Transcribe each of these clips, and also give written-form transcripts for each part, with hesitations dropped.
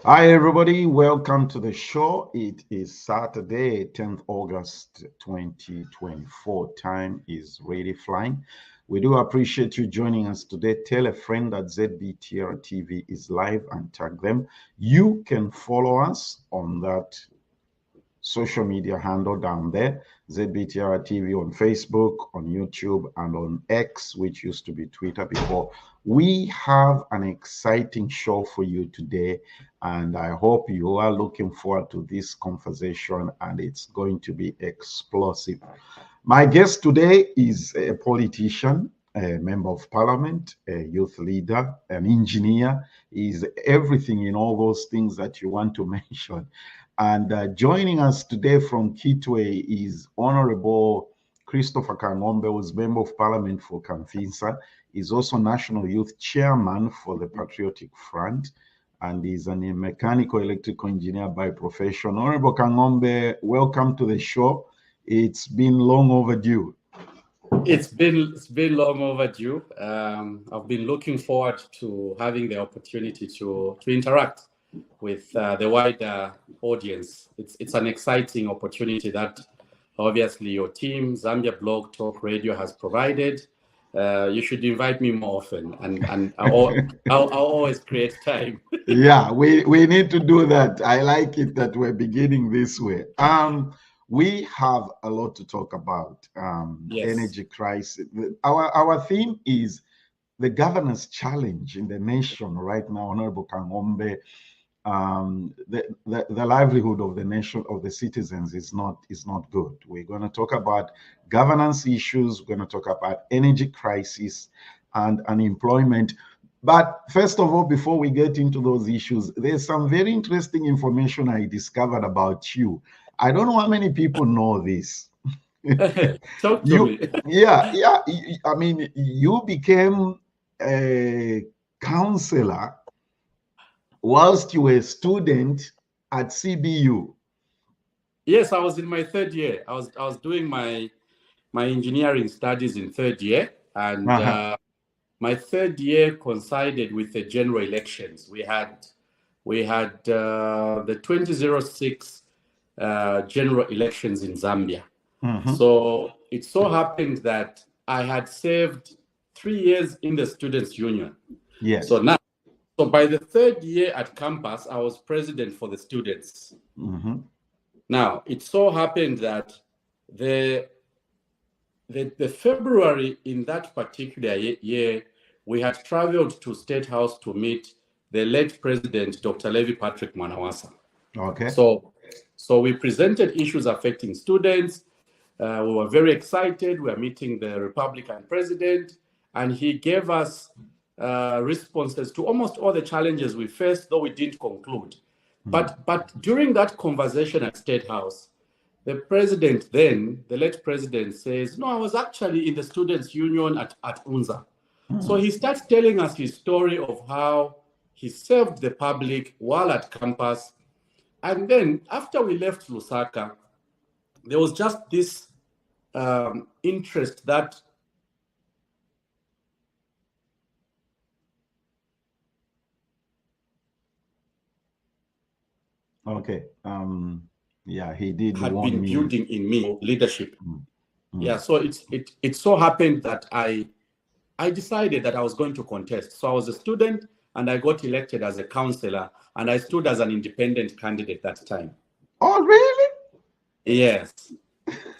Hi, everybody. Welcome to the show. It is Saturday, 10th August 2024. Time is really flying. We do appreciate you joining us today. Tell a friend that ZBTR TV is live and tag them. You can follow us on that social media handle down there, ZBTR TV on Facebook, on YouTube, and on X, which used to be Twitter before. We have an exciting show for you today, and I hope you are looking forward to this conversation, and it's going to be explosive. My guest today is a politician, a member of parliament, a youth leader, an engineer. He's everything in all those things that you want to mention. And joining us today from Kitwe is Honorable Christopher Kang'Ombe, who is Member of Parliament for Kamfinsa. He's also National Youth Chairman for the Patriotic Front, and he's a mechanical electrical engineer by profession. Honorable Kang'Ombe, welcome to the show. It's been long overdue. It's been long overdue. I've been looking forward to having the opportunity to interact with the wider audience. It's an exciting opportunity that obviously your team, Zambia Blog Talk Radio, has provided. You should invite me more often, and I'll always create time. Yeah, we need to do that. I like it that we're beginning this way. We have a lot to talk about. Yes. Energy crisis. Our theme is the governance challenge in the nation right now, Honorable Kang'Ombe. The livelihood of the nation, of the citizens, is not good. We're going to talk about governance issues. We're going to talk about energy crisis and unemployment. But first of all, before we get into those issues, there's some very interesting information I discovered about you. I don't know how many people know this. Talk to me. Yeah. I mean, you became a counselor whilst you were a student at CBU. Yes, I was in my third year. I was doing my engineering studies in third year, and my third year coincided with the general elections. We had the 2006 general elections in Zambia. So it so happened that I had served 3 years in the Students' Union. Yes. So by the third year at campus, I was president for the students. Now, it so happened that the February in that particular year, we had traveled to State House to meet the late president, Dr. Levi Patrick Mwanawasa. Okay. So we presented issues affecting students. We were very excited. We were meeting the Republican president, and he gave us responses to almost all the challenges we faced, though we didn't conclude. But during that conversation at State House, the president then, the late president, says, no, I was actually in the Students' Union at UNZA. So he starts telling us his story of how he served the public while at campus. And then after we left Lusaka, there was just this interest that Okay. Yeah, he did had warn been me. building in me leadership. Mm. Yeah, so it so happened that I decided that I was going to contest. So I was a student and I got elected as a councillor, and I stood as an independent candidate that time. Oh, really? Yes.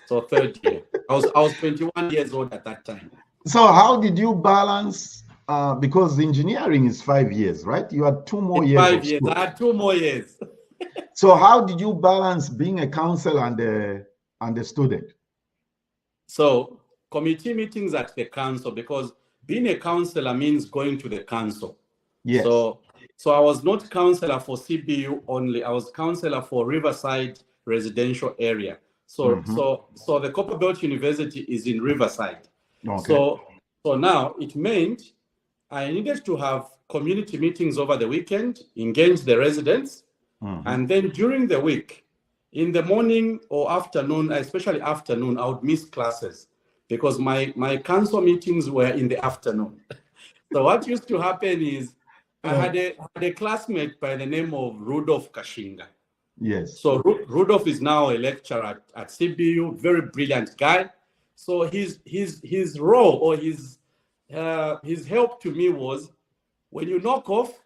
So third year. I was 21 years old at that time. So how did you balance, because engineering is 5 years, right? You had 2 more In years 5 of years. school. I had 2 more years. So how did you balance being a counselor and a student? So committee meetings at the council, because being a councillor means going to the council. Yes. So I was not councillor for CBU only. I was councillor for Riverside residential area. So the Copper Belt University is in Riverside. Okay. So now it meant I needed to have community meetings over the weekend, engage the residents, and then during the week, in the morning or afternoon, especially afternoon, I would miss classes because my council meetings were in the afternoon. So what used to happen is I had a classmate by the name of Rudolph Kashinga. Yes. So Rudolph is now a lecturer at CBU, very brilliant guy. So his role or his help to me was, when you knock off,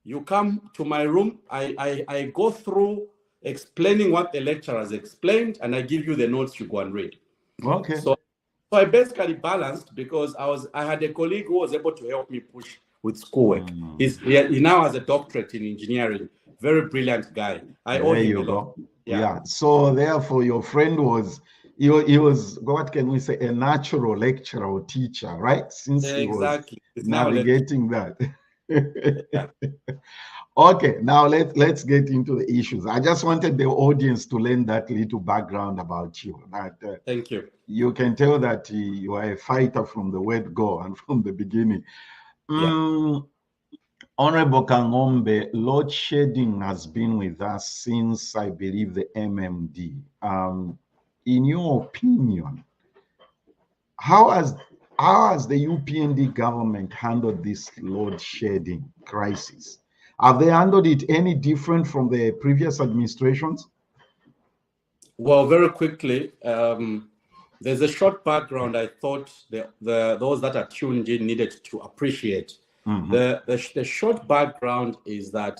you come to my room, I go through explaining what the lecturers explained, and I give you the notes you go and read. Okay. So I basically balanced, because I had a colleague who was able to help me push with schoolwork. He now has a doctorate in engineering. Very brilliant guy. I owe him a lot. Yeah. So therefore, your friend was, he was, what can we say, a natural lecturer or teacher, right? Since exactly. he was navigating that. Yeah. Okay, now let's get into the issues. I just wanted the audience to learn that little background about you. That thank you. You can tell that you are a fighter from the word go and from the beginning. Honorable Kang'Ombe, load shedding has been with us since, I believe, the MMD. In your opinion, how has the UPND government handled this load shedding crisis? Have they handled it any different from the previous administrations? Well, very quickly, there's a short background I thought those that are tuned in needed to appreciate. The short background is that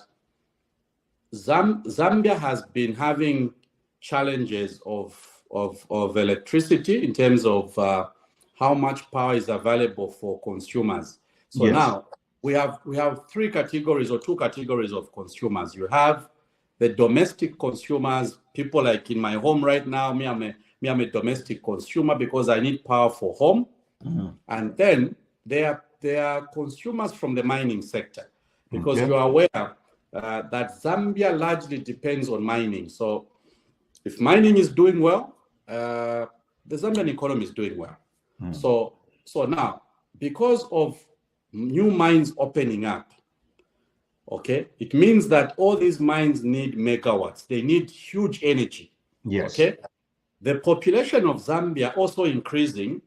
Zambia has been having challenges of electricity in terms of how much power is available for consumers. So now we have 3 categories or 2 categories of consumers. You have the domestic consumers, people like in my home right now. I'm a domestic consumer because I need power for home. And then there are consumers from the mining sector, because you are aware that Zambia largely depends on mining. So if mining is doing well, the Zambian economy is doing well. So now, because of new mines opening up, okay, it means that all these mines need megawatts. They need huge energy. Yes. Okay. The population of Zambia also increasing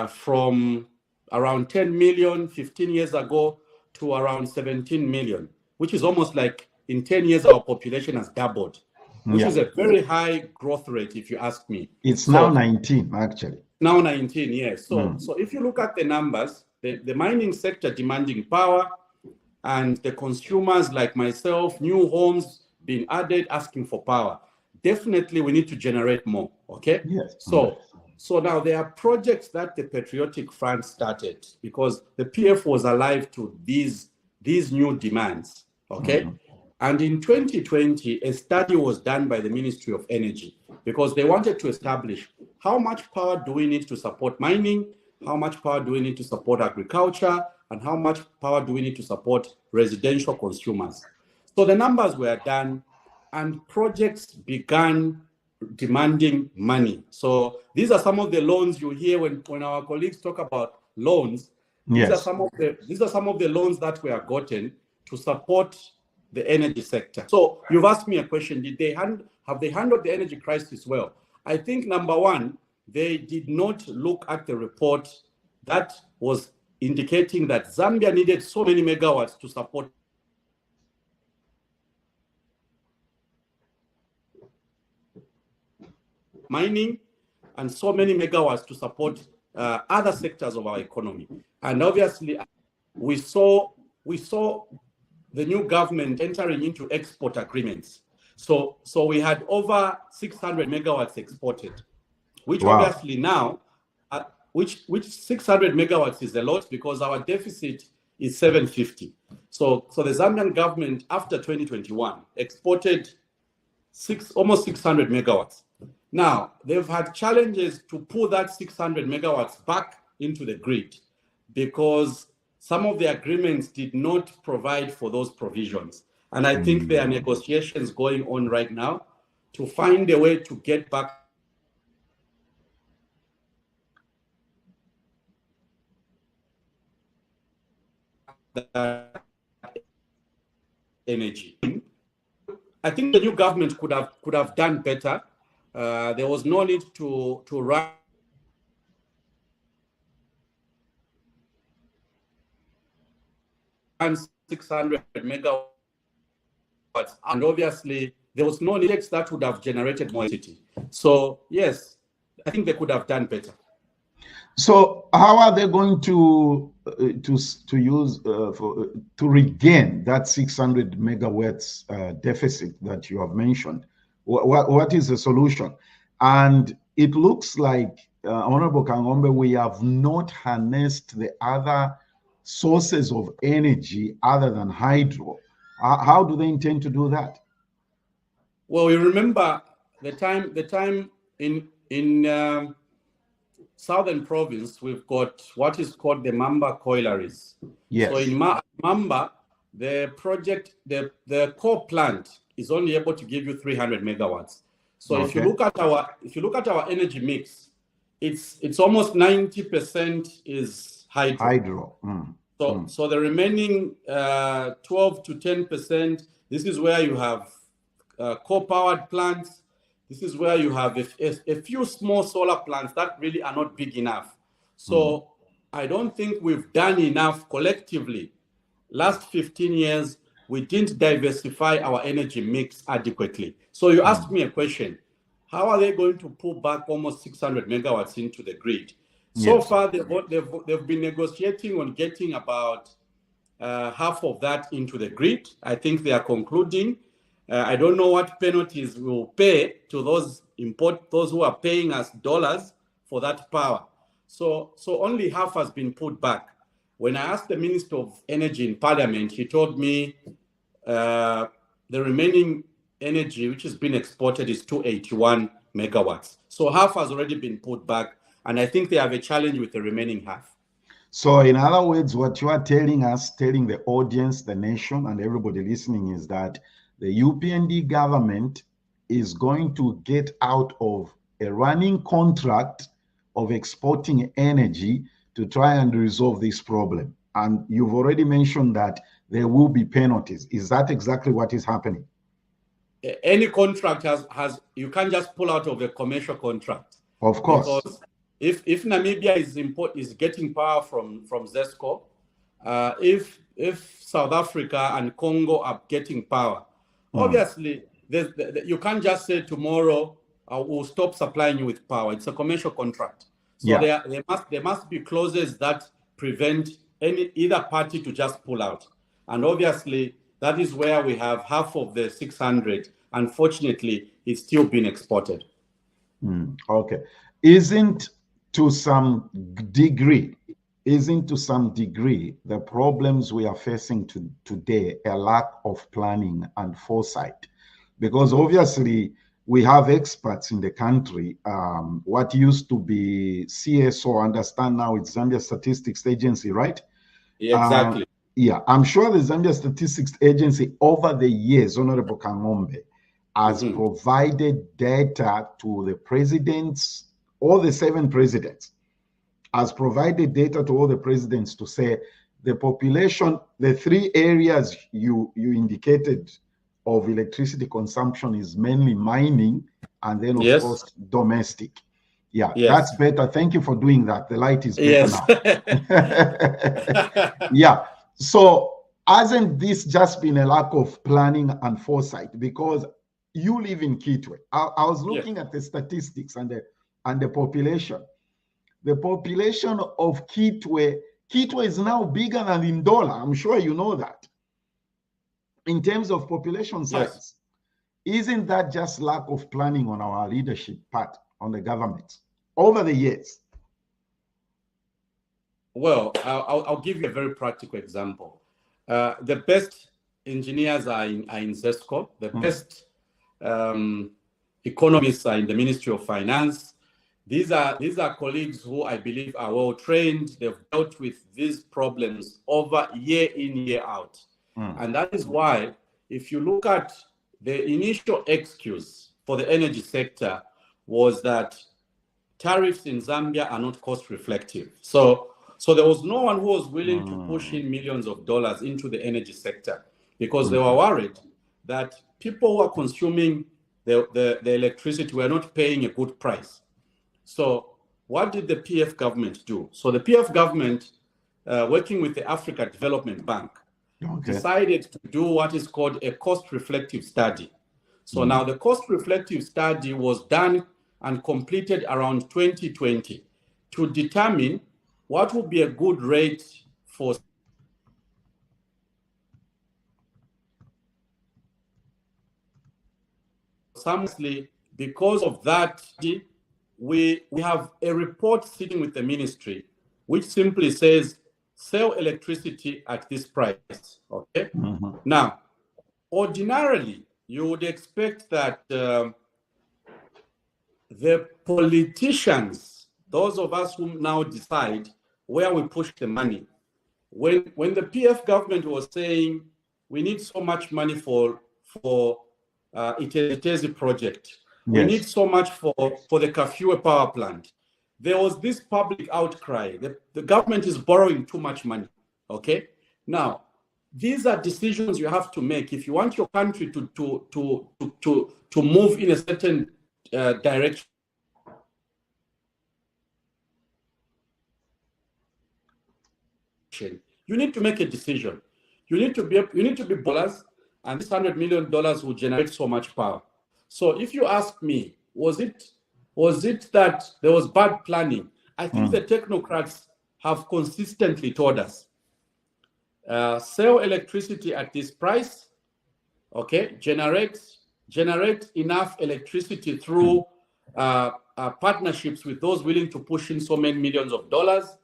from around 10 million 15 years ago to around 17 million, which is almost like in 10 years our population has doubled, which is a very high growth rate, if you ask me. It's now 19, actually. Now 19, yes. So if you look at the numbers, the mining sector demanding power, and the consumers like myself, new homes being added, asking for power. Definitely we need to generate more, okay? Yes. So now there are projects that the Patriotic Front started because the PF was alive to these new demands, okay? And in 2020, a study was done by the Ministry of Energy because they wanted to establish how much power do we need to support mining, how much power do we need to support agriculture, and how much power do we need to support residential consumers. So the numbers were done and projects began demanding money. So these are some of the loans you hear when our colleagues talk about loans. These are some of the loans that were gotten to support the energy sector. So you've asked me a question, have they handled the energy crisis well? I think number one, they did not look at the report that was indicating that Zambia needed so many megawatts to support. mining, and so many megawatts to support other sectors of our economy. And obviously, we saw the new government entering into export agreements. So we had over 600 megawatts exported, which obviously now, which 600 megawatts is a lot because our deficit is 750. So the Zambian government after 2021 exported almost 600 megawatts. Now they've had challenges to pull that 600 megawatts back into the grid because some of the agreements did not provide for those provisions. And I think there are negotiations going on right now to find a way to get back that energy. I think the new government could have done better. There was no need to run 600 megawatts, and obviously there was no need that would have generated more electricity. So yes, I think they could have done better. So how are they going to regain that 600 megawatts deficit that you have mentioned? What is the solution? And it looks like, Honorable Kang'Ombe, we have not harnessed the other sources of energy other than hydro. How do they intend to do that? Well, we remember the time in Southern Province, we've got what is called the Mamba Collieries. Yes. So in Mamba, the project, the core plant is only able to give you 300 megawatts. So okay. if you look at our energy mix, it's almost 90% is hydro. So the remaining 12 to 10%, this is where you have coal-powered plants. This is where you have a few small solar plants that really are not big enough. So I don't think we've done enough collectively. Last 15 years, we didn't diversify our energy mix adequately. So you asked me a question, how are they going to pull back almost 600 megawatts into the grid? So far, they've been negotiating on getting about half of that into the grid. I think they are concluding. I don't know what penalties we'll pay to those who are paying us dollars for that power. So only half has been put back. When I asked the Minister of Energy in Parliament, he told me the remaining energy which has been exported is 281 megawatts. So half has already been put back, and I think they have a challenge with the remaining half. So in other words, what you are telling us, telling the audience, the nation, and everybody listening is that the UPND government is going to get out of a running contract of exporting energy to try and resolve this problem. And you've already mentioned that there will be penalties. Is that exactly what is happening? Any contract has you can't just pull out of a commercial contract. Of course. Because if Namibia is getting power from ZESCO, if South Africa and Congo are getting power, obviously you can't just say tomorrow we'll stop supplying you with power. It's a commercial contract. So there must be clauses that prevent either party to just pull out. And obviously that is where we have half of the 600. Unfortunately, it's still being exported. Okay. Isn't to some degree the problems we are facing today a lack of planning and foresight? Because obviously we have experts in the country. What used to be CSO, understand now it's Zambia Statistics Agency, right? Yeah, exactly. Yeah, I'm sure the Zambia Statistics Agency over the years, Honorable Kang'Ombe, has provided data to the presidents, all the 7 presidents, has provided data to all the presidents to say the population, the 3 areas you indicated of electricity consumption is mainly mining and then of course domestic. Yeah, that's better. Thank you for doing that. The light is better now. Yeah. So hasn't this just been a lack of planning and foresight? Because you live in Kitwe. I was looking Yes. at the statistics and the population. The population of Kitwe is now bigger than Ndola. I'm sure you know that. In terms of population size, yes. Isn't that just lack of planning on our leadership part, on the government, over the years? Well, I'll give you a very practical example. The best engineers are in ZESCO. The best economists are in the Ministry of Finance. These are colleagues who I believe are well trained. They've dealt with these problems over year in, year out. And that is why, if you look at the initial excuse for the energy sector, was that tariffs in Zambia are not cost reflective. So there was no one who was willing to push in millions of dollars into the energy sector, because they were worried that people who are consuming the electricity were not paying a good price. So what did the PF government do? So the PF government, working with the Africa Development Bank, decided to do what is called a cost-reflective study. So now the cost-reflective study was done and completed around 2020 to determine what would be a good rate for Samsli. Because of that, we have a report sitting with the ministry which simply says sell electricity at this price. Okay. Now, ordinarily, you would expect that the politicians, those of us who now decide where we push the money, when the PF government was saying we need so much money for Itezi project, we need so much for the Kafue power plant, there was this public outcry. The government is borrowing too much money. Okay. Now, these are decisions you have to make if you want your country to move in a certain direction. You need to make a decision. You need to be ballers, and this $100 million will generate so much power. So if you ask me, was it that there was bad planning? I think the technocrats have consistently told us, sell electricity at this price, okay, generate enough electricity through partnerships with those willing to push in so many millions of dollars.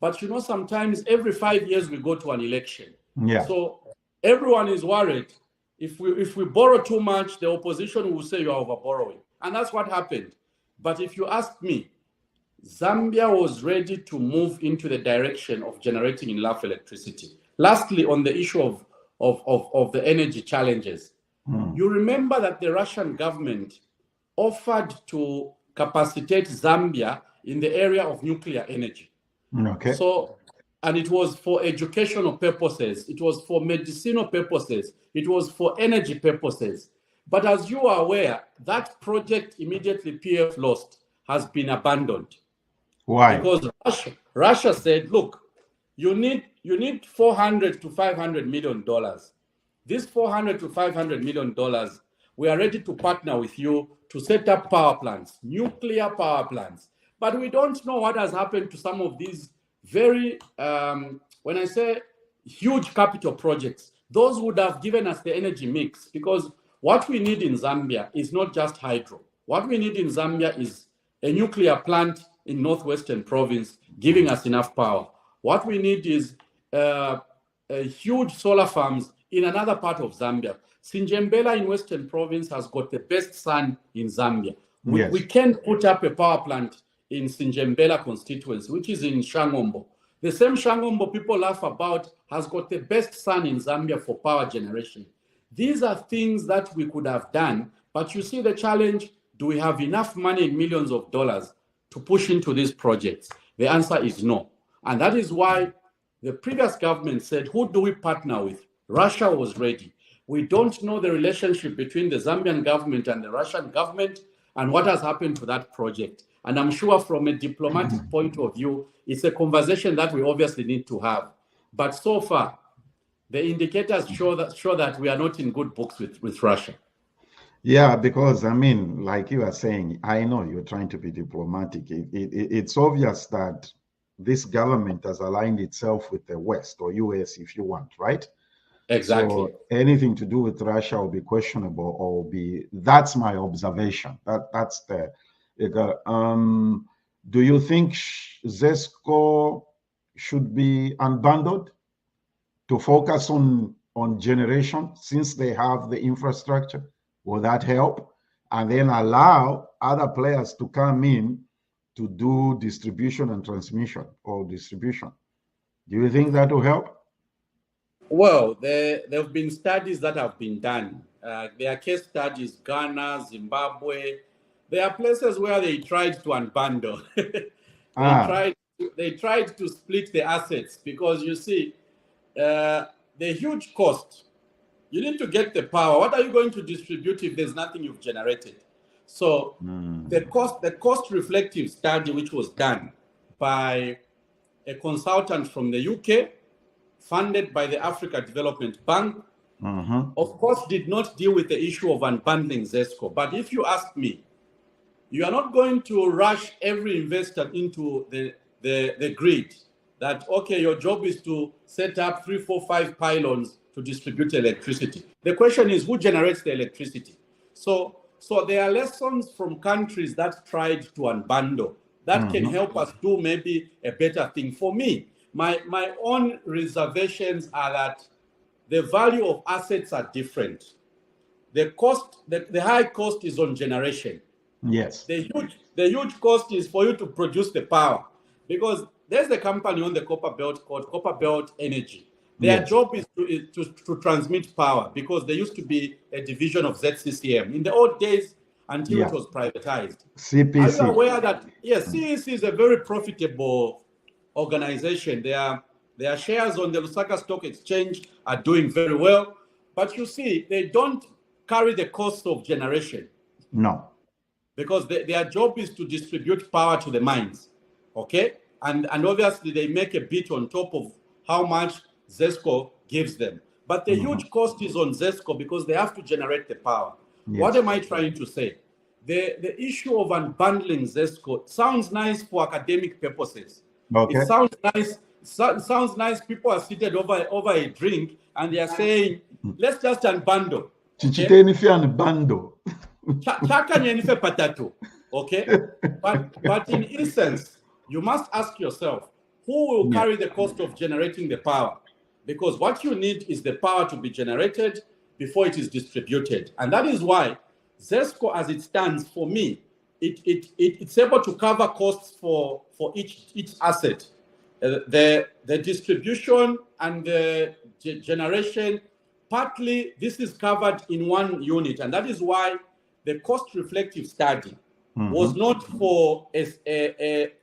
But you know, sometimes every 5 years we go to an election. Yeah. So everyone is worried. If we borrow too much, the opposition will say you are over borrowing. And that's what happened. But if you ask me, Zambia was ready to move into the direction of generating enough electricity. Lastly, on the issue of the energy challenges, you remember that the Russian government offered to capacitate Zambia in the area of nuclear energy. Okay. So, and it was for educational purposes, it was for medicinal purposes, it was for energy purposes. But as you are aware, that project immediately PF lost has been abandoned. Why? Because Russia said, look, you need $400 to $500 million. This $400 to $500 million, we are ready to partner with you to set up power plants, nuclear power plants. But we don't know what has happened to some of these very, when I say huge capital projects, those would have given us the energy mix, because what we need in Zambia is not just hydro. What we need in Zambia is a nuclear plant in Northwestern Province giving us enough power. What we need is a huge solar farms in another part of Zambia. Sinjembela in Western Province has got the best sun in Zambia. We can put up a power plant in Sinjembela constituency, which is in Kang'Ombe. The same Kang'Ombe people laugh about has got the best sun in Zambia for power generation. These are things that we could have done, but you see the challenge, do we have enough money in millions of dollars to push into these projects? The answer is no. And that is why the previous government said, who do we partner with? Russia was ready. We don't know the relationship between the Zambian government and the Russian government and what has happened to that project. And I'm sure from a diplomatic point of view, it's a conversation that we obviously need to have. But so far, the indicators show that we are not in good books with Russia. Yeah, because I mean, like you are saying, I know you're trying to be diplomatic. It's obvious that this government has aligned itself with the West or US, if you want, right? Exactly. So anything to do with Russia will be questionable or be, that's my observation. That's the, do you think ZESCO should be unbundled to focus on generation since they have the infrastructure? Will that help? And then allow other players to come in to do distribution and transmission or distribution. Do you think that will help? Well, there have been studies that have been done. There are case studies, Ghana, Zimbabwe. There are places where they tried to unbundle. they Ah, tried they tried to split the assets because you see, the huge cost. You need to get the power. What are you going to distribute if there's nothing you've generated? So the cost reflective study, which was done by a consultant from the UK, funded by the Africa Development Bank, of course, did not deal with the issue of unbundling ZESCO. But if you ask me, you are not going to rush every investor into the grid that, okay, your job is to set up 3, 4, 5 pylons to distribute electricity. The question is, who generates the electricity? So there are lessons from countries that tried to unbundle that can help us do maybe a better thing. For me, my own reservations are that the value of assets are different. The high cost is on generation. yes. The huge cost is for you to produce the power, because there's a company on the Copper Belt called Copper Belt Energy. Their Yes. job is to transmit power, because they used to be a division of ZCCM in the old days until Yeah. it was privatized. Are you CPC. aware that, yes, CEC is a very profitable organization? Their shares on the Lusaka Stock Exchange are doing very well, but you see, they don't carry the cost of generation, No. because their job is to distribute power to the mines, okay? And obviously they make a bit on top of how much ZESCO gives them. But the huge cost is on ZESCO because they have to generate the power. Yes. What am I trying to say? The issue of unbundling ZESCO sounds nice for academic purposes. Okay. It sounds nice. Sounds nice. People are seated over a drink and they are saying, let's just unbundle. Chichiteni fian bando. Okay, but in essence, you must ask yourself, who will carry the cost of generating the power? Because what you need is the power to be generated before it is distributed, and that is why ZESCO, as it stands, for me, it's able to cover costs for each asset, the distribution and the generation. Partly, this is covered in one unit, and that is why the cost reflective study was not for an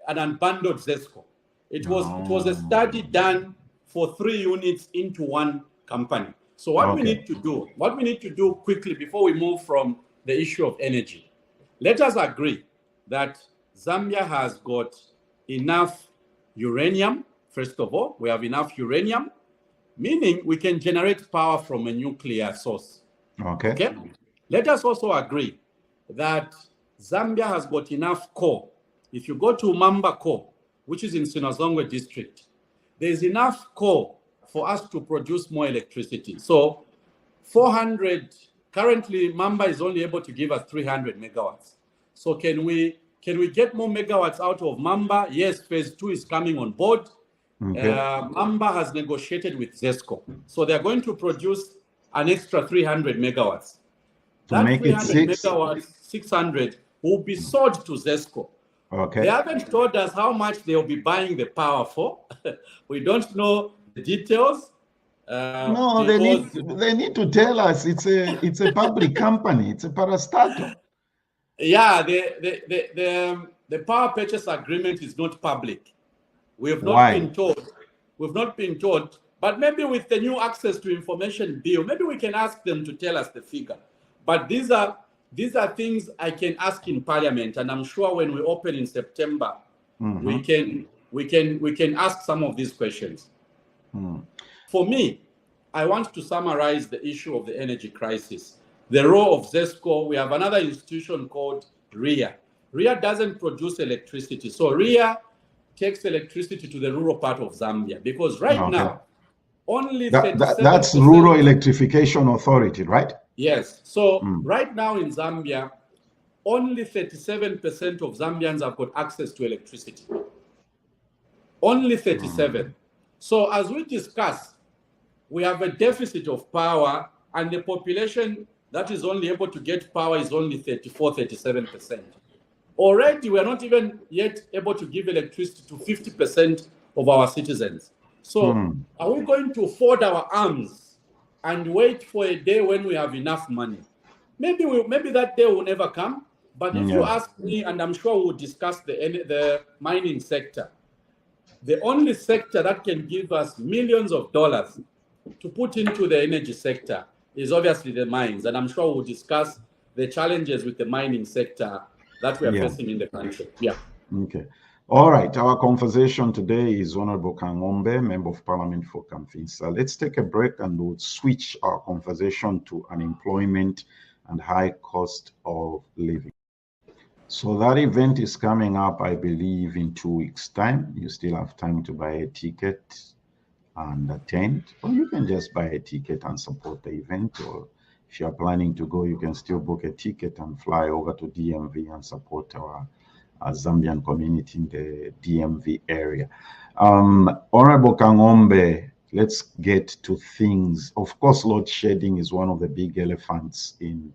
unbundled ZESCO. It was a study done for 3 units into one company. So what we need to do quickly before we move from the issue of energy, let us agree that Zambia has got enough uranium. First of all, we have enough uranium, meaning we can generate power from a nuclear source. Okay? Let us also agree that Zambia has got enough coal. If you go to Mamba Coal, which is in Sinazongwe district, there's enough coal for us to produce more electricity. So 400, currently Mamba is only able to give us 300 megawatts. So can we get more megawatts out of Mamba? Yes, phase 2 is coming on board. Mamba has negotiated with ZESCO. So they're going to produce an extra 300 megawatts. That 300 megawatts, 600, will be sold to ZESCO. They haven't told us how much they'll be buying the power for. We don't know the details. No, they need to tell us. It's a public company. It's a parastatal. Yeah, the power purchase agreement is not public. We have not been told. We've not been told. But maybe with the new access to information bill, maybe we can ask them to tell us the figure. But these are things I can ask in Parliament, and I'm sure when we open in September, we can ask some of these questions. For me, I want to summarize the issue of the energy crisis. the role of ZESCO. We have another institution called RIA. RIA doesn't produce electricity. So RIA takes electricity to the rural part of Zambia, because right now, only 37%. That's Rural Electrification Authority, right? Yes. So right now in Zambia, only 37% of Zambians have got access to electricity. Only 37. So as we discussed, we have a deficit of power, and the population that is only able to get power is only 34, 37%. Already, we are not even yet able to give electricity to 50% of our citizens. So are we going to fold our arms and wait for a day when we have enough money? Maybe that day will never come. But if you ask me, and I'm sure we'll discuss the mining sector, the only sector that can give us millions of dollars to put into the energy sector is obviously the mines. And I'm sure we'll discuss the challenges with the mining sector that we are facing in the country. Yeah. Okay. All right. Our conversation today is Honorable Kang'Ombe, Member of Parliament for Kamfinsa. Let's take a break and we'll switch our conversation to unemployment and high cost of living. So that event is coming up, I believe, in 2 weeks' time. You still have time to buy a ticket and attend, or you can just buy a ticket and support the event. Or if you're planning to go, you can still book a ticket and fly over to DMV and support our Zambian community in the DMV area. Honorable Kang'Ombe, let's get to things. Of course, load shedding is one of the big elephants in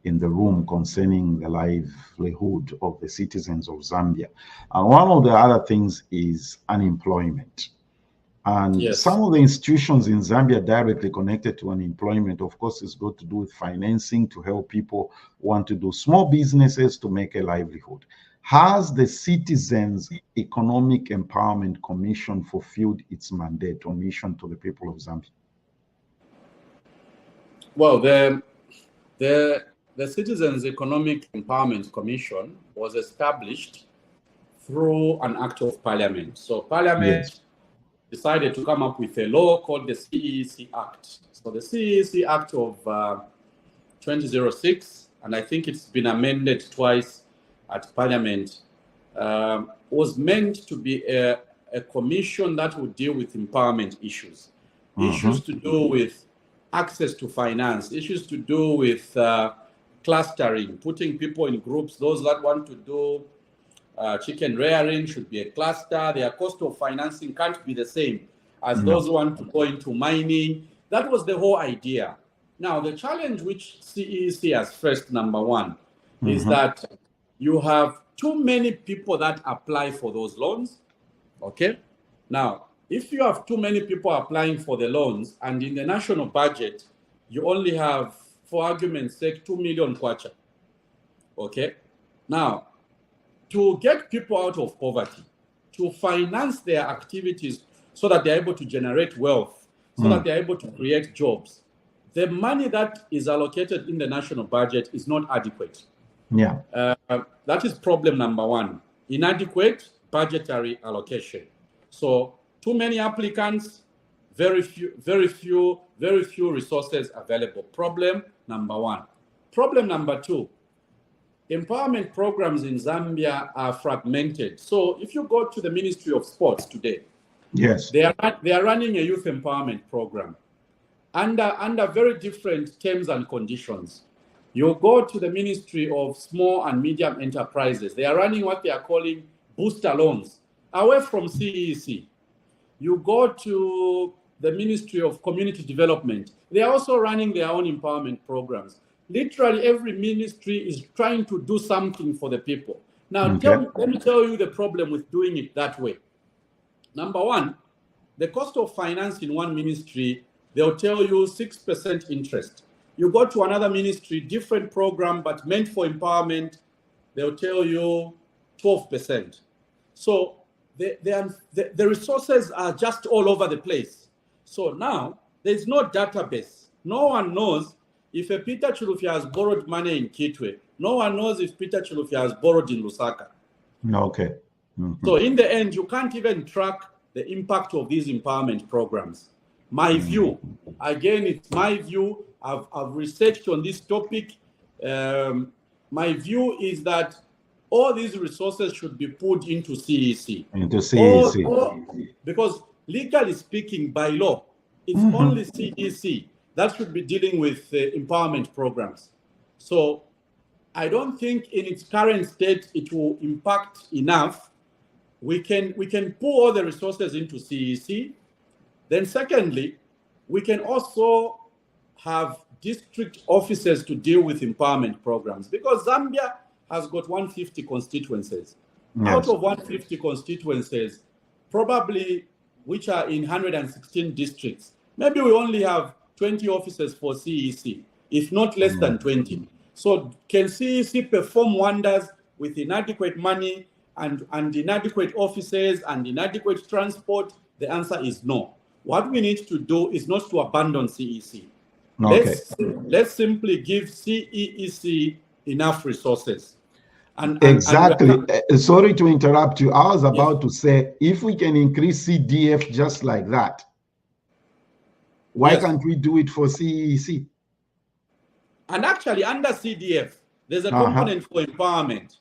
the room concerning the livelihood of the citizens of Zambia. And one of the other things is unemployment. And some of the institutions in Zambia directly connected to unemployment, of course, is got to do with financing to help people who want to do small businesses to make a livelihood. Has the Citizens Economic Empowerment Commission fulfilled its mandate or mission to the people of Zambia? Well, the Citizens Economic Empowerment Commission was established through an act of parliament. So parliament decided to come up with a law called the CEC Act. So the CEC Act of 2006, and I think it's been amended twice at parliament, was meant to be a commission that would deal with empowerment issues. Issues to do with access to finance, issues to do with clustering, putting people in groups. Those that want to do chicken rearing should be a cluster. Their cost of financing can't be the same as those who want to go into mining. That was the whole idea. Now, the challenge which CEC has faced, number one, is that you have too many people that apply for those loans. Okay? Now, if you have too many people applying for the loans, and in the national budget, you only have, for argument's sake, 2 million kwacha. Okay? Now, to get people out of poverty, to finance their activities so that they're able to generate wealth, so that they're able to create jobs, the money that is allocated in the national budget is not adequate. That is problem number one. Inadequate budgetary allocation. So too many applicants, very few resources available. Problem number one. Problem number two, empowerment programs in Zambia are fragmented. So if you go to the Ministry of Sports today, they are running a youth empowerment program under very different terms and conditions. You go to the Ministry of Small and Medium Enterprises. They are running what they are calling booster loans away from CEC. You go to the Ministry of Community Development. They are also running their own empowerment programs. Literally every ministry is trying to do something for the people. Now, let me tell you the problem with doing it that way. Number one, the cost of finance in one ministry, they'll tell you 6% interest. You go to another ministry, different program, but meant for empowerment, they'll tell you 12%. So the resources are just all over the place. So now there's no database. No one knows if a Peter Chilufya has borrowed money in Kitwe. No one knows if Peter Chilufya has borrowed in Lusaka. Okay. So in the end, you can't even track the impact of these empowerment programs. My view, again, it's my view, I've researched on this topic. My view is that all these resources should be put into CEC. Into CEC. Because legally speaking, by law, it's only CEC that should be dealing with empowerment programs. So I don't think in its current state it will impact enough. We can pour all the resources into CEC. Then secondly, we can also have district officers to deal with empowerment programs, because Zambia has got 150 constituencies. Yes. Out of 150 constituencies, probably which are in 116 districts, maybe we only have 20 officers for CEC, if not less than 20. So can CEC perform wonders with inadequate money and inadequate officers and inadequate transport? The answer is no. What we need to do is not to abandon CEC. Okay. Let's simply give CEC enough resources. Exactly. Sorry to interrupt you. I was about to say, if we can increase CDF just like that, why can't we do it for CEC? And actually, under CDF, there's a component for empowerment.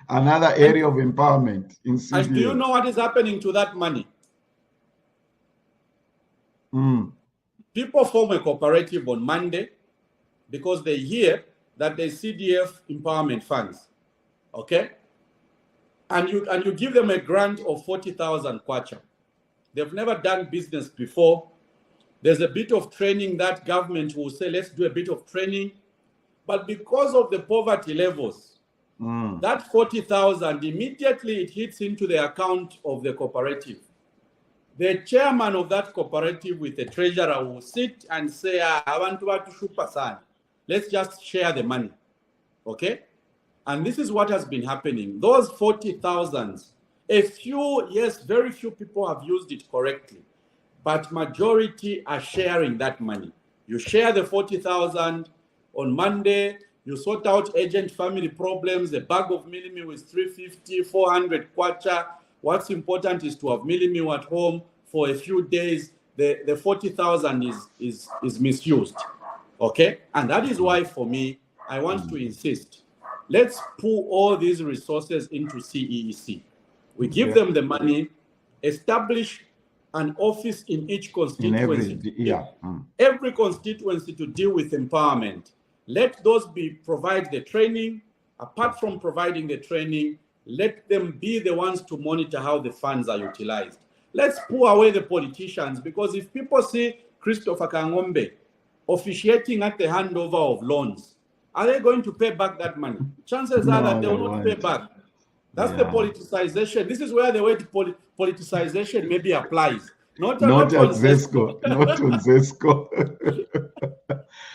Another area of empowerment in CDF. And do you know what is happening to that money? People form a cooperative on Monday because they hear that there's CDF empowerment funds, okay? And you give them a grant of 40,000 kwacha. They've never done business before. There's a bit of training that government will say, let's do a bit of training. But because of the poverty levels, that 40,000, immediately it hits into the account of the cooperative. The chairman of that cooperative with the treasurer will sit and say, I want to shupa. Let's just share the money, okay? And this is what has been happening. Those 40,000, a few, yes, very few people have used it correctly, but majority are sharing that money. You share the 40,000 on Monday, you sort out agent family problems, a bag of milimi is 350, 400 kwacha. What's important is to have milimi at home for a few days. The 40,000 is misused. Okay, and that is why for me, I want to insist, let's pull all these resources into CEC. We give them the money, establish an office in each constituency. Every constituency to deal with empowerment. Let those provide the training. Apart from providing the training, let them be the ones to monitor how the funds are utilized. Let's pull away the politicians, because if people see Christopher Kang'Ombe officiating at the handover of loans, are they going to pay back that money? Chances are that they will not pay back. That's the politicization. This is where the word politicization maybe applies. Not on ZESCO. Not on ZESCO.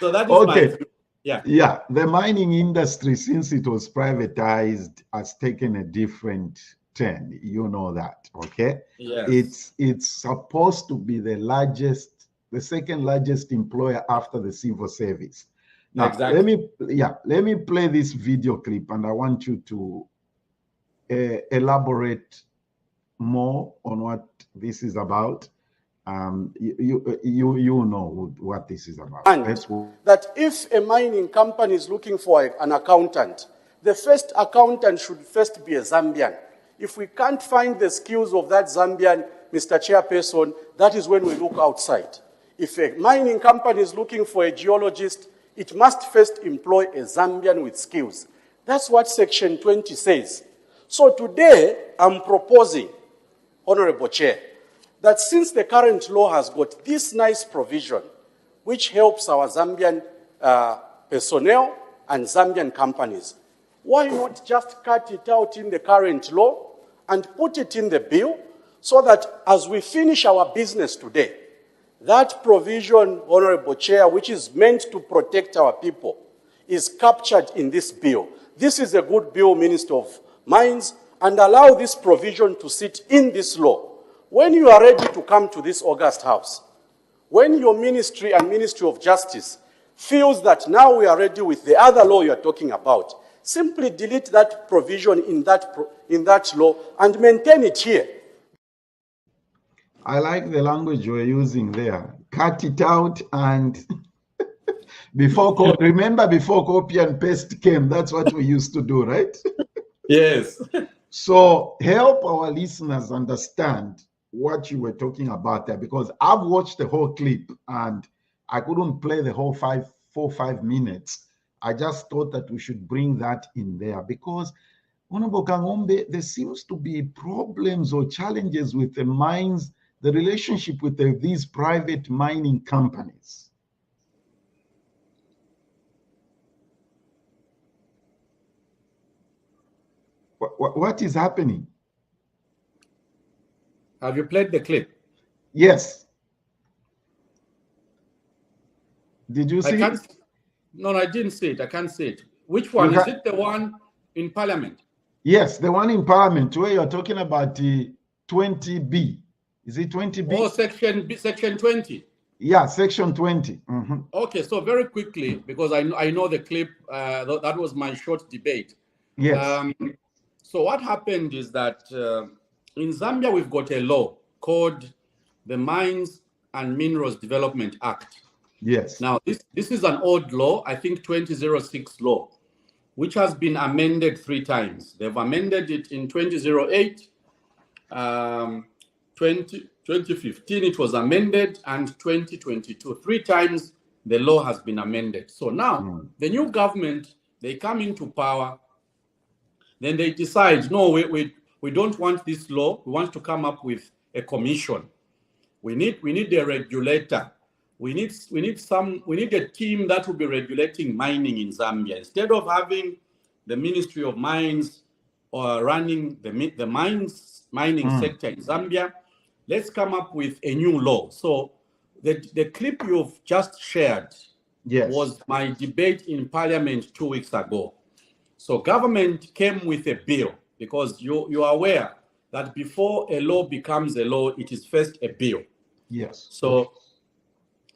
So that is my view. Yeah, the mining industry, since it was privatized, has taken a different turn. You know that, okay? Yes. It's supposed to be the second largest employer after the civil service. Now, exactly. let me play this video clip, and I want you to elaborate more on what this is about. You know what this is about. And that if a mining company is looking for an accountant, the first accountant should first be a Zambian. If we can't find the skills of that Zambian, Mr. Chairperson, that is when we look outside. If a mining company is looking for a geologist, it must first employ a Zambian with skills. That's what Section 20 says. So today, I'm proposing, Honorable Chair, that since the current law has got this nice provision, which helps our Zambian personnel and Zambian companies, why not just cut it out in the current law and put it in the bill, so that as we finish our business today, that provision, Honorable Chair, which is meant to protect our people, is captured in this bill. This is a good bill, Minister of Mines, and allow this provision to sit in this law. When you are ready to come to this August House, when your ministry and Ministry of Justice feels that now we are ready with the other law you are talking about, simply delete that provision in that law and maintain it here. I like the language you're using there. Cut it out and remember before copy and paste came, that's what we used to do, right? Yes. So help our listeners understand what you were talking about there, because I've watched the whole clip and I couldn't play the whole 4-5 minutes. I just thought that we should bring that in there because Honorable Kang'Ombe, there seems to be problems or challenges with the mines, the relationship with these private mining companies. What is happening? Have you played the clip? Yes. Did you see it? No, I didn't see it. I can't see it. Which one? Is it the one in Parliament? Yes, the one in Parliament where you're talking about the 20B. Is it 20B? Oh, section 20. Yeah, section 20. Mm-hmm. Okay, so very quickly, because I know the clip, that was my short debate. Yes. So what happened is that in Zambia, we've got a law called the Mines and Minerals Development Act. Yes. Now, this is an old law, I think 2006 law, which has been amended 3 times. They've amended it in 2008, 2015 it was amended, and 2022. 3 times the law has been amended. So now the new government, they come into power, then they decide, no, we don't want this law. We want to come up with a commission. We need a regulator. We need a team that will be regulating mining in Zambia. Instead of having the Ministry of Mines or running the mining sector in Zambia, let's come up with a new law. So the clip you've just shared was my debate in Parliament 2 weeks ago. So government came with a bill, because you are aware that before a law becomes a law, it is first a bill. Yes. So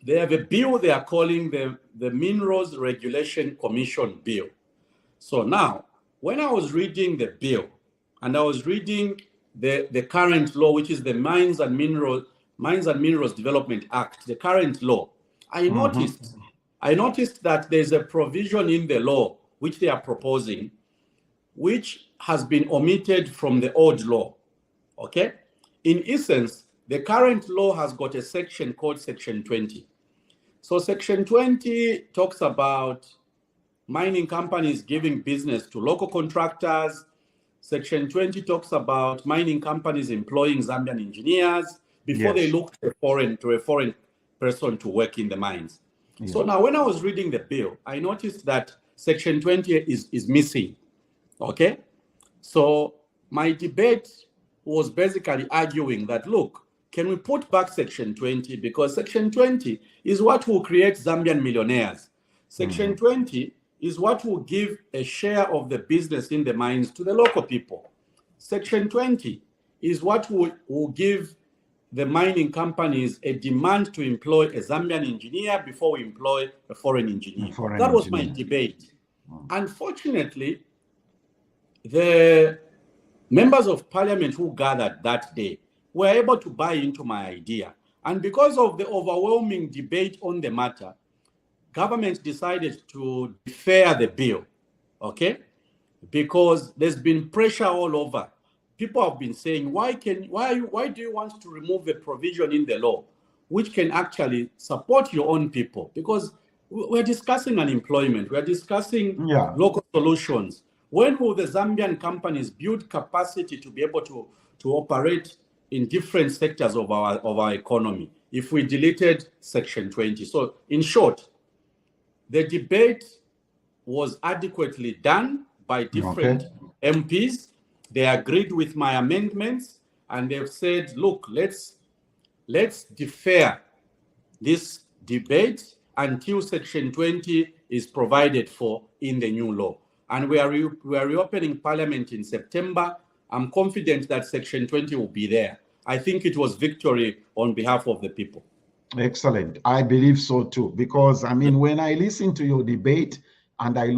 they have a bill they are calling the Minerals Regulation Commission Bill. So now, when I was reading the bill, and I was reading the current law, which is the Mines and Minerals Development Act, the current law, I noticed that there's a provision in the law which they are proposing, which has been omitted from the old law. Okay? In essence, the current law has got a section called Section 20. So Section 20 talks about mining companies giving business to local contractors. Section 20 talks about mining companies employing Zambian engineers before they look to a foreign person to work in the mines. Yes. So now when I was reading the bill, I noticed that Section 20 is missing. Okay? So my debate was basically arguing that, look, can we put back Section 20? Because Section 20 is what will create Zambian millionaires. Section 20 is what will give a share of the business in the mines to the local people. Section 20 is what will give the mining companies a demand to employ a Zambian engineer before we employ a foreign engineer. That was my debate. Unfortunately, the members of parliament who gathered that day were able to buy into my idea. And because of the overwhelming debate on the matter, government decided to defer the bill, okay? Because there's been pressure all over. People have been saying, why do you want to remove the provision in the law which can actually support your own people? Because we're discussing unemployment, we're discussing local solutions. When will the Zambian companies build capacity to be able to operate in different sectors of our economy if we deleted Section 20? So in short, the debate was adequately done by different MPs. They agreed with my amendments, and they've said, look, let's defer this debate until Section 20 is provided for in the new law. And we are reopening Parliament in September. I'm confident that Section 20 will be there. I think it was victory on behalf of the people. Excellent. I believe so too, because I mean, when I listened to your debate and I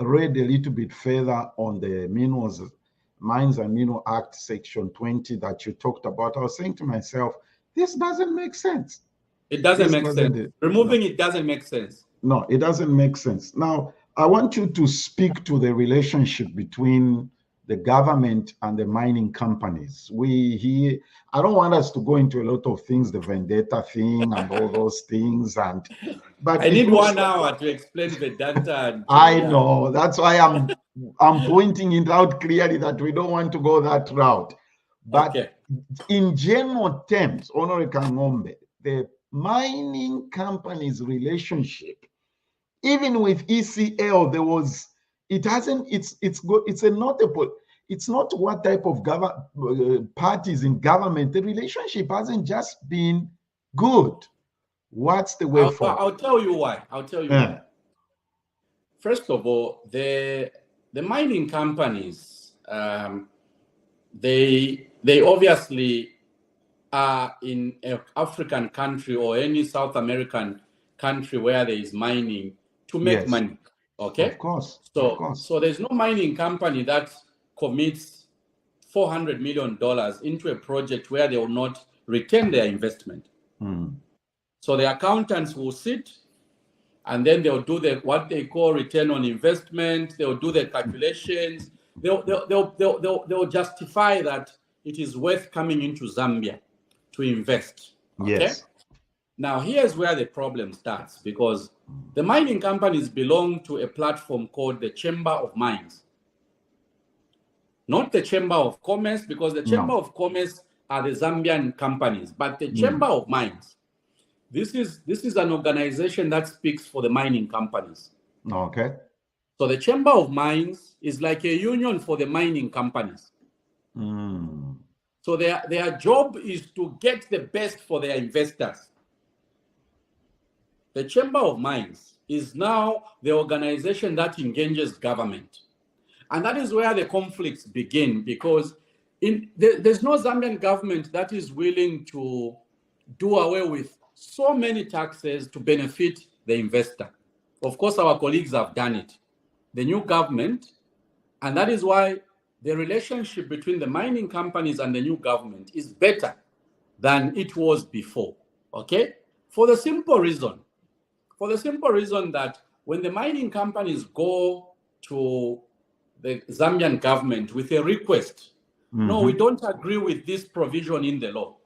read a little bit further on the Minerals Mines and Mineral Act Section 20 that you talked about, I was saying to myself, this doesn't make sense. It doesn't make sense. Removing it doesn't make sense. No, it doesn't make sense. Now, I want you to speak to the relationship between the government and the mining companies. I don't want us to go into a lot of things, the vendetta thing and all those things. But I need 1 hour to explain vendetta. I know. That's why I'm pointing it out clearly that we don't want to go that route. But in general terms, Honorable Kang'Ombe, the mining companies' relationship, even with ECL, it's not what type of parties in government. The relationship hasn't just been good. What's the way forward? I'll tell you why. Why. First of all, the mining companies, they obviously are in an African country or any South American country where there is mining to make money. Okay? Of course. So there's no mining company that commits $400 million into a project where they will not retain their investment. So the accountants will sit and then they'll do what they call return on investment. They'll do the calculations. They'll justify that it is worth coming into Zambia to invest. Okay? Yes. Now, here's where the problem starts, because the mining companies belong to a platform called the Chamber of Mines. Not the Chamber of Commerce, because the Chamber of Commerce are the Zambian companies, but the Chamber of Mines. This is an organization that speaks for the mining companies. Okay. So the Chamber of Mines is like a union for the mining companies. So their job is to get the best for their investors. The Chamber of Mines is now the organization that engages government. And that is where the conflicts begin, because there's no Zambian government that is willing to do away with so many taxes to benefit the investor. Of course, our colleagues have done it. The new government, and that is why the relationship between the mining companies and the new government is better than it was before. Okay? For the simple reason that when the mining companies go to the Zambian government with a request, no, we don't agree with this provision in the law.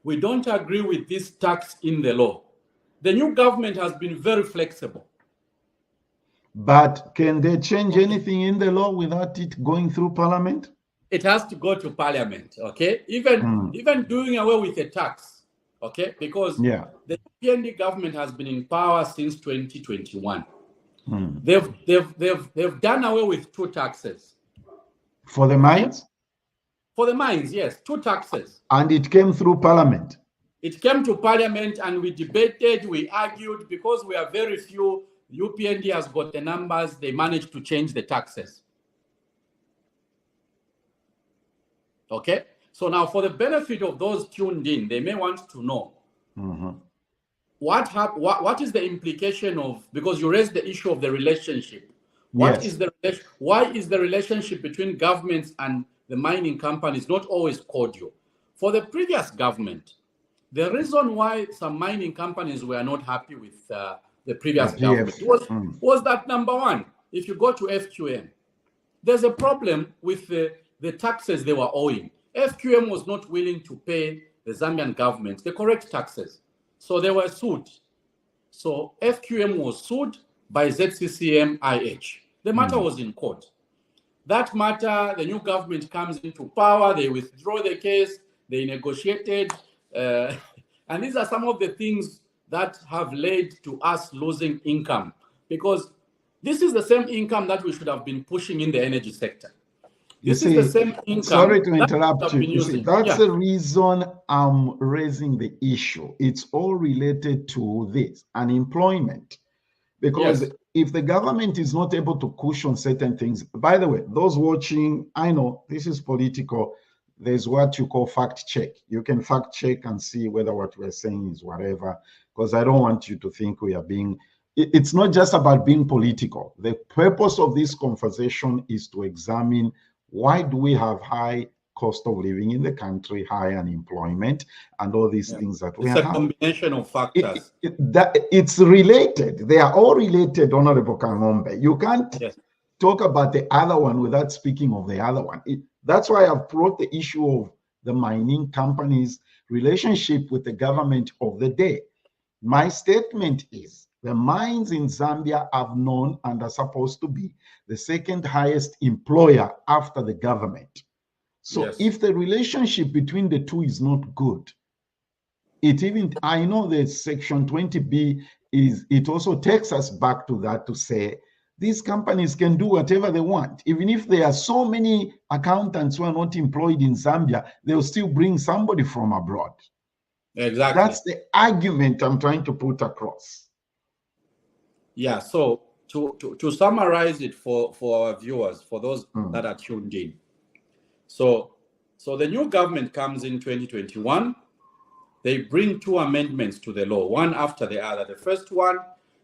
We don't agree with this tax in the law. The new government has been very flexible. But can they change anything in the law without it going through parliament? It has to go to parliament, okay? Even doing away with the tax, okay? Because the PND government has been in power since 2021. They've done away with 2 taxes. For the mines? For the mines, yes, 2 taxes. And it came through parliament? It came to parliament and we debated, we argued, because we are very few. UPND has got the numbers, they managed to change the taxes. Okay? So now for the benefit of those tuned in, they may want to know what is the implication of, because you raised the issue of the relationship. Why is the relationship between governments and the mining companies not always cordial? For the previous government, the reason why some mining companies were not happy with the previous government was that, number one, if you go to FQM, there's a problem with the taxes they were owing. FQM was not willing to pay the Zambian government the correct taxes. So they were sued. So FQM was sued by ZCCM IH. The matter was in court. That matter, the new government comes into power, they withdraw the case, they negotiated, and these are some of the things that have led to us losing income, because this is the same income that we should have been pushing in the energy sector. This is the same income. Sorry to interrupt you. That's the reason I'm raising the issue. It's all related to this, unemployment. Because if the government is not able to cushion certain things, by the way, those watching, I know this is political. There's what you call fact check. You can fact check and see whether what we're saying is whatever, because I don't want you to think we are being, it's not just about being political. The purpose of this conversation is to examine Why do we have high cost of living in the country, high unemployment, and all these things that we have? It's a combination of factors. It's related. They are all related, Honorable Kang'Ombe. You can't talk about the other one without speaking of the other one. That's why I've brought the issue of the mining companies' relationship with the government of the day. My statement is the mines in Zambia are known and are supposed to be the second highest employer after the government. So if the relationship between the two is not good, I know that Section 20B it also takes us back to that to say these companies can do whatever they want. Even if there are so many accountants who are not employed in Zambia, they'll still bring somebody from abroad. Exactly. That's the argument I'm trying to put across. Yeah, so to summarize it for our viewers, for those that are tuned in. So the new government comes in 2021. They bring two amendments to the law, one after the other. The first one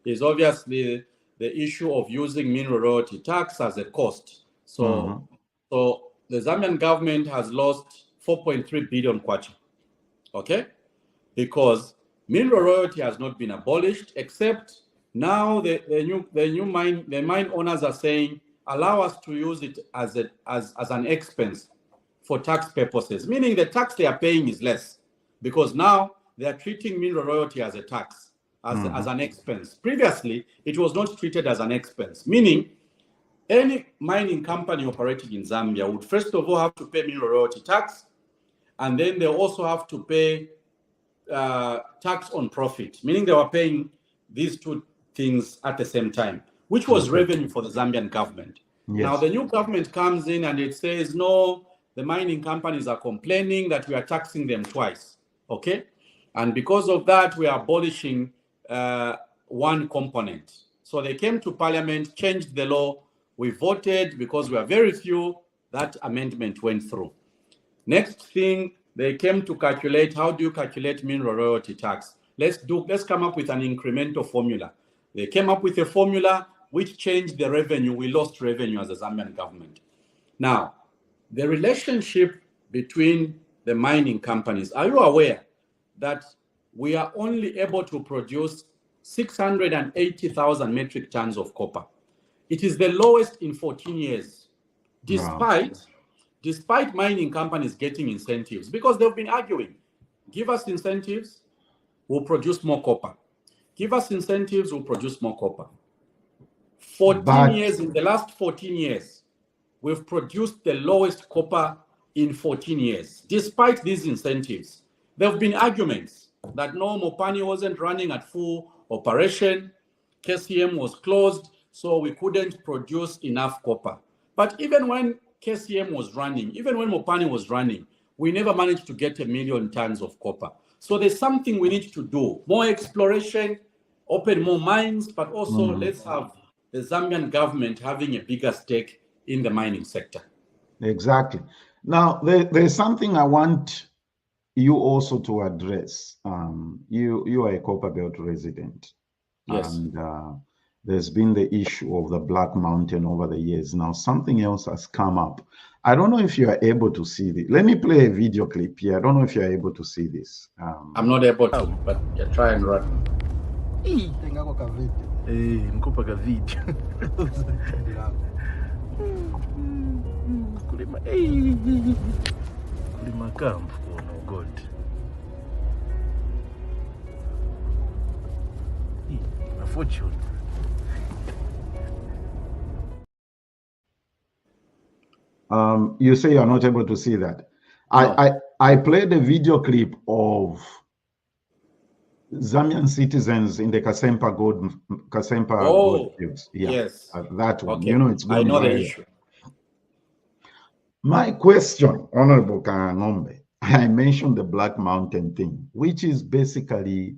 is obviously the issue of using mineral royalty tax as a cost. So the Zambian government has lost 4.3 billion kwacha, okay? Because mineral royalty has not been abolished, except now the mine owners are saying, allow us to use it as an expense for tax purposes, meaning the tax they are paying is less, because now they are treating mineral royalty as a tax, as an expense. Previously, it was not treated as an expense, meaning any mining company operating in Zambia would first of all have to pay mineral royalty tax, and then they also have to pay tax on profit, meaning they were paying these two things at the same time, which was revenue for the Zambian government. Now the new government comes in and it says, no, the mining companies are complaining that we are taxing them twice, okay? And because of that, we are abolishing one component. So they came to parliament, changed the law. We voted because we are very few. That amendment went through. Next thing, they came to calculate, how do you calculate mineral royalty tax? Let's come up with an incremental formula. They came up with a formula which changed the revenue. We lost revenue as a Zambian government. Now, the relationship between the mining companies, are you aware that we are only able to produce 680,000 metric tons of copper? It is the lowest in 14 years, despite mining companies getting incentives, because they've been arguing, give us incentives, we'll produce more copper. Give us incentives, we'll produce more copper. 14 years, in the last 14 years, we've produced the lowest copper in 14 years, despite these incentives. There have been arguments that no, Mopani wasn't running at full operation, KCM was closed, so we couldn't produce enough copper. But even when KCM was running, even when Mopani was running, we never managed to get 1 million tons of copper. So there's something we need to do, more exploration, open more mines, but also let's have the Zambian government having a bigger stake in the mining sector. Exactly. Now, there's something I want you also to address. You are a Copperbelt resident. Yes. And there's been the issue of the Black Mountain over the years. Now, something else has come up. I don't know if you are able to see this. Let me play a video clip here. I don't know if you're able to see this. I'm not able to, but yeah, try and run. Mkopa ka video. Kulima camp, oh no God. A fortune. You say you're not able to see that. No. I played a video clip of Zambian citizens in the Kasempa gold fields. Yeah, yes. That one. Okay. You know, it's going I know right. the issue. My question, Honorable Kang'Ombe, I mentioned the Black Mountain thing, which is basically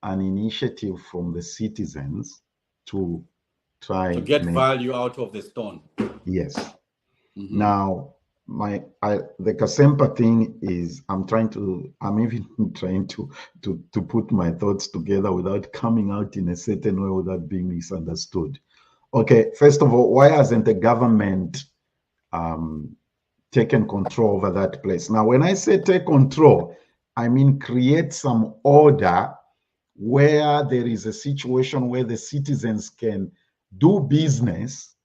an initiative from the citizens to try to get value out of the stone. Yes. Now, the Kasempa thing is, I'm even trying to put my thoughts together without coming out in a certain way without being misunderstood. Okay, first of all, why hasn't the government taken control over that place. Now, when I say take control, I mean create some order where there is a situation where the citizens can do business.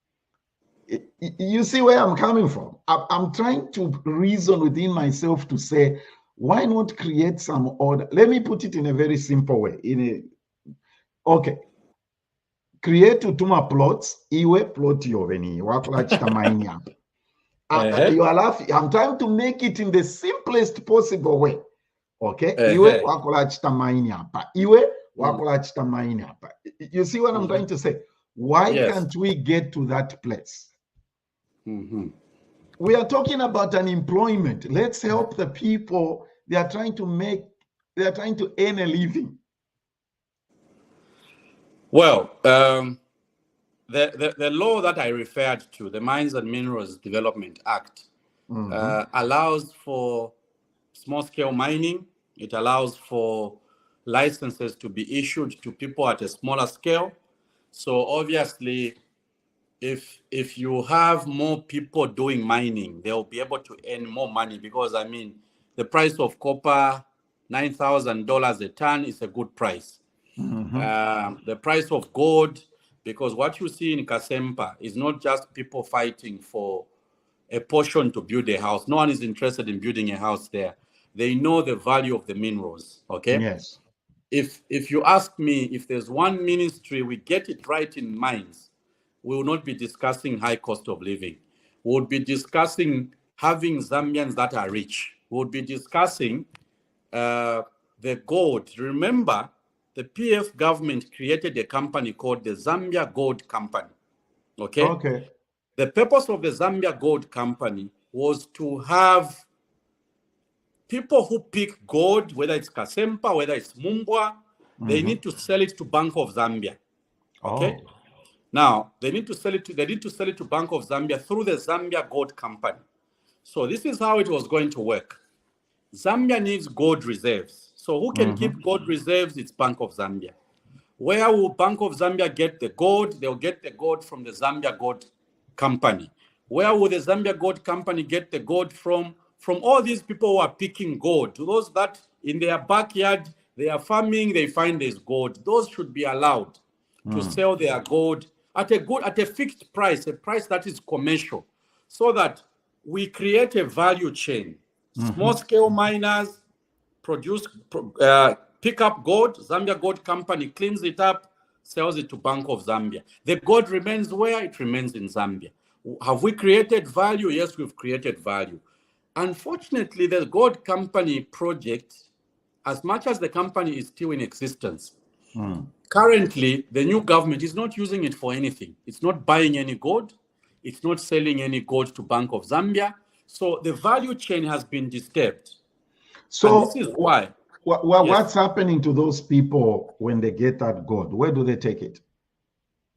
You see where I'm coming from? I'm trying to reason within myself to say, why not create some order? Let me put it in a very simple way. Okay, create utuma plots, iwe plot yoveni, wakulachita maini hapa. You are laughing. I'm trying to make it in the simplest possible way. Okay, iwe wakulachita maini hapa, iwe wakulachita maini hapa. You see what I'm trying to say? Why can't we get to that place? We are talking about unemployment. Let's help the people. They are trying to earn a living. Well, the law that I referred to, the Mines and Minerals Development Act, allows for small-scale mining. It allows for licenses to be issued to people at a smaller scale. So obviously, if you have more people doing mining, they'll be able to earn more money because, I mean, the price of copper, $9,000 a ton is a good price. The price of gold, because what you see in Kasempa is not just people fighting for a portion to build a house. No one is interested in building a house there. They know the value of the minerals, okay? Yes. If you ask me, if there's one ministry we get it right in mines, we will not be discussing high cost of living. We would be discussing having Zambians that are rich. We would be discussing the gold. Remember, the PF government created a company called the Zambia Gold Company. Okay? Okay. The purpose of the Zambia Gold Company was to have people who pick gold, whether it's Kasempa, whether it's Mumbwa, they need to sell it to Bank of Zambia. Okay? Oh. Now, they need to sell it to Bank of Zambia through the Zambia Gold Company. So this is how it was going to work. Zambia needs gold reserves. So who can keep gold reserves? It's Bank of Zambia. Where will Bank of Zambia get the gold? They'll get the gold from the Zambia Gold Company. Where will the Zambia Gold Company get the gold from? From all these people who are picking gold. To those that in their backyard, they are farming, they find there's gold. Those should be allowed to sell their gold at a fixed price, a price that is commercial, so that we create a value chain. Small-scale miners pick up gold. Zambia Gold Company cleans it up, sells it to Bank of Zambia. The gold remains where? It remains in Zambia. Have we created value? Yes, we've created value. Unfortunately, the Gold Company project, as much as the company is still in existence, currently, the new government is not using it for anything. It's not buying any gold. It's not selling any gold to Bank of Zambia. So the value chain has been disturbed. So and this is why. What's happening to those people when they get that gold? Where do they take it?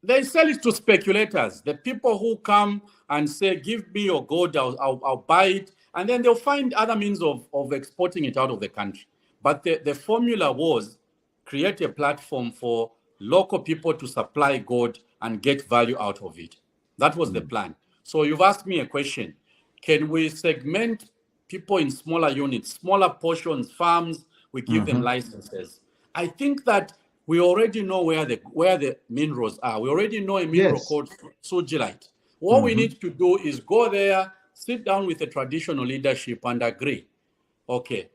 They sell it to speculators. The people who come and say, give me your gold, I'll buy it. And then they'll find other means of exporting it out of the country. But the formula was create a platform for local people to supply gold and get value out of it. That was the plan. So you've asked me a question. Can we segment people in smaller units, smaller portions, farms? We give them licenses. I think that we already know where the minerals are. We already know a mineral called sugilite. What we need to do is go there, sit down with the traditional leadership and agree. Okay,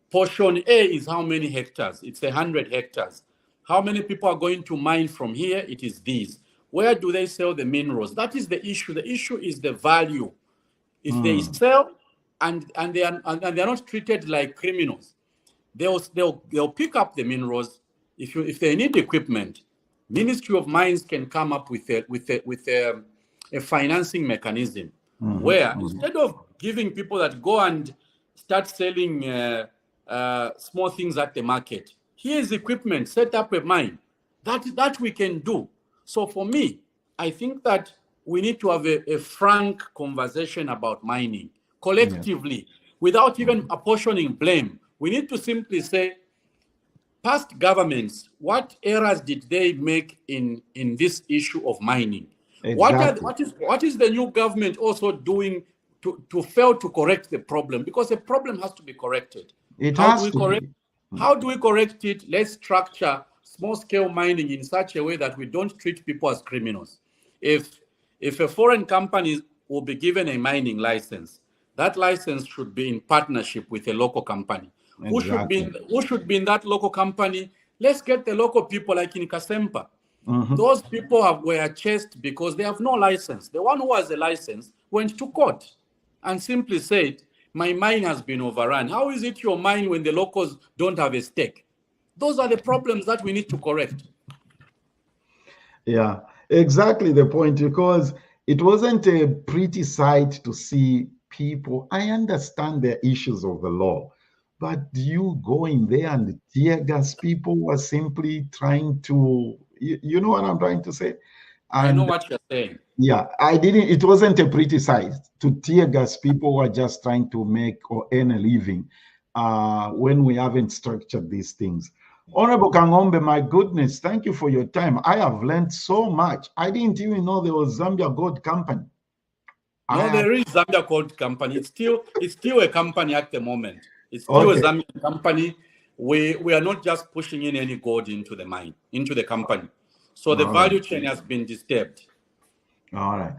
portion A is how many hectares? It's 100 hectares. How many people are going to mine from here? It is these. Where do they sell the minerals? That is the issue. The issue is the value. If they sell and they are not treated like criminals, they'll pick up the minerals. If they need equipment, Ministry of Mines can come up with a financing mechanism where instead of giving people that go and start selling small things at the market, here's equipment, set up a mine. That we can do. So for me, I think that we need to have a frank conversation about mining collectively without even apportioning blame. We need to simply say, past governments, what errors did they make in this issue of mining? Exactly. What is the new government also doing to fail to correct the problem? Because the problem has to be corrected. It How do has we to correct? be. How do we correct it? Let's structure small-scale mining in such a way that we don't treat people as criminals. If a foreign company will be given a mining license, that license should be in partnership with a local company. Exactly. Who should be in that local company? Let's get the local people, like in Kasempa. Those people were chased because they have no license. The one who has a license went to court and simply said, my mine has been overrun. How is it your mine when the locals don't have a stake? Those are the problems that we need to correct. Yeah, exactly the point, because it wasn't a pretty sight to see people. I understand the issues of the law, but you go in there and tear gas people who are simply trying to, you know what I'm trying to say? I know And what you're saying. yeah, it wasn't a pretty sight to tear gas people who are just trying to make or earn a living when we haven't structured these things. Honorable Kang'Ombe, my goodness, thank you for your time. I have learned so much. I didn't even know there was Zambia Gold Company. No, there is Zambia Gold Company. It's still a company at the moment. It's still Okay. a Zambian company. We are not just pushing in any gold into the mine, into the company. So the value chain has been disturbed. All right.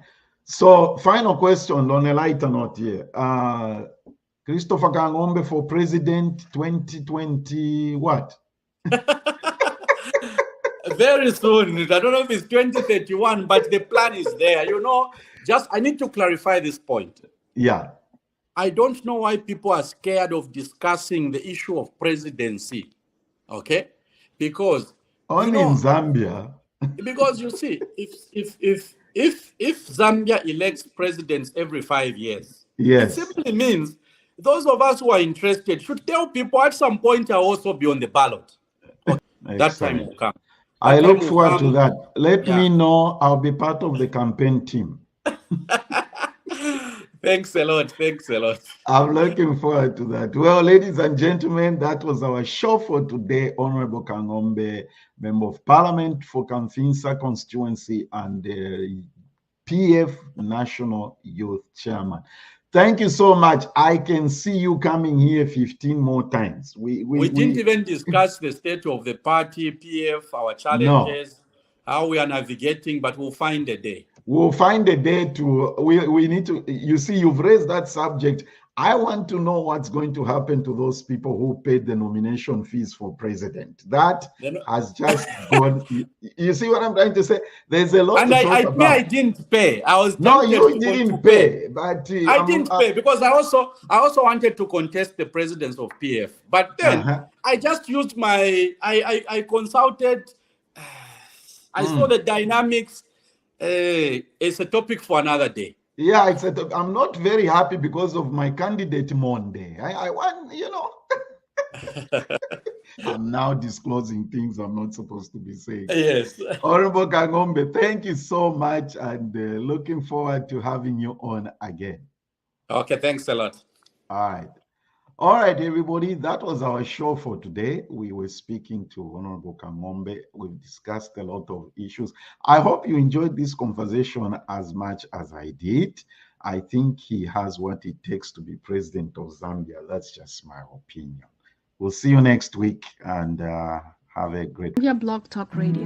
So final question on a lighter note here. Christopher Kang'Ombe for president 2020 what? Very soon. I don't know if it's 2031, but the plan is there. I need to clarify this point. Yeah. I don't know why people are scared of discussing the issue of presidency. Okay? Because Only in Zambia. Because you see, if Zambia elects presidents every 5 years, Yes. it simply means those of us who are interested should tell people at some point I'll also be on the ballot. Okay. That time will come. I look forward to that. Let me know. I'll be part of the campaign team. Thanks a lot. Thanks a lot. I'm looking forward to that. Well, ladies and gentlemen, that was our show for today. Honorable Kang'Ombe, Member of Parliament for Kamfinsa constituency and PF National Youth Chairman. Thank you so much. I can see you coming here 15 more times. We didn't even discuss the state of the party, PF, our challenges, how we are navigating, but we'll find a day. We'll find a day to, we need to, you see, you've raised that subject. I want to know what's going to happen to those people who paid the nomination fees for president. That has just gone. You see what I'm trying to say? There's a lot to talk about. I didn't pay. I was no, you didn't pay, but I didn't pay because I also wanted to contest the presidents of PF. But then I just used I consulted. I saw the dynamics. It's a topic for another day. Yeah, I'm not very happy because of my candidate Monday. I want, I'm now disclosing things I'm not supposed to be saying. Yes. Honorable Kang'Ombe, thank you so much, and looking forward to having you on again. Okay, thanks a lot. All right, everybody, that was our show for today. We were speaking to Honorable Kang'Ombe. We've discussed a lot of issues. I hope you enjoyed this conversation as much as I did. I think he has what it takes to be president of Zambia. That's just my opinion. We'll see you next week, and have a great... Blog Talk Radio.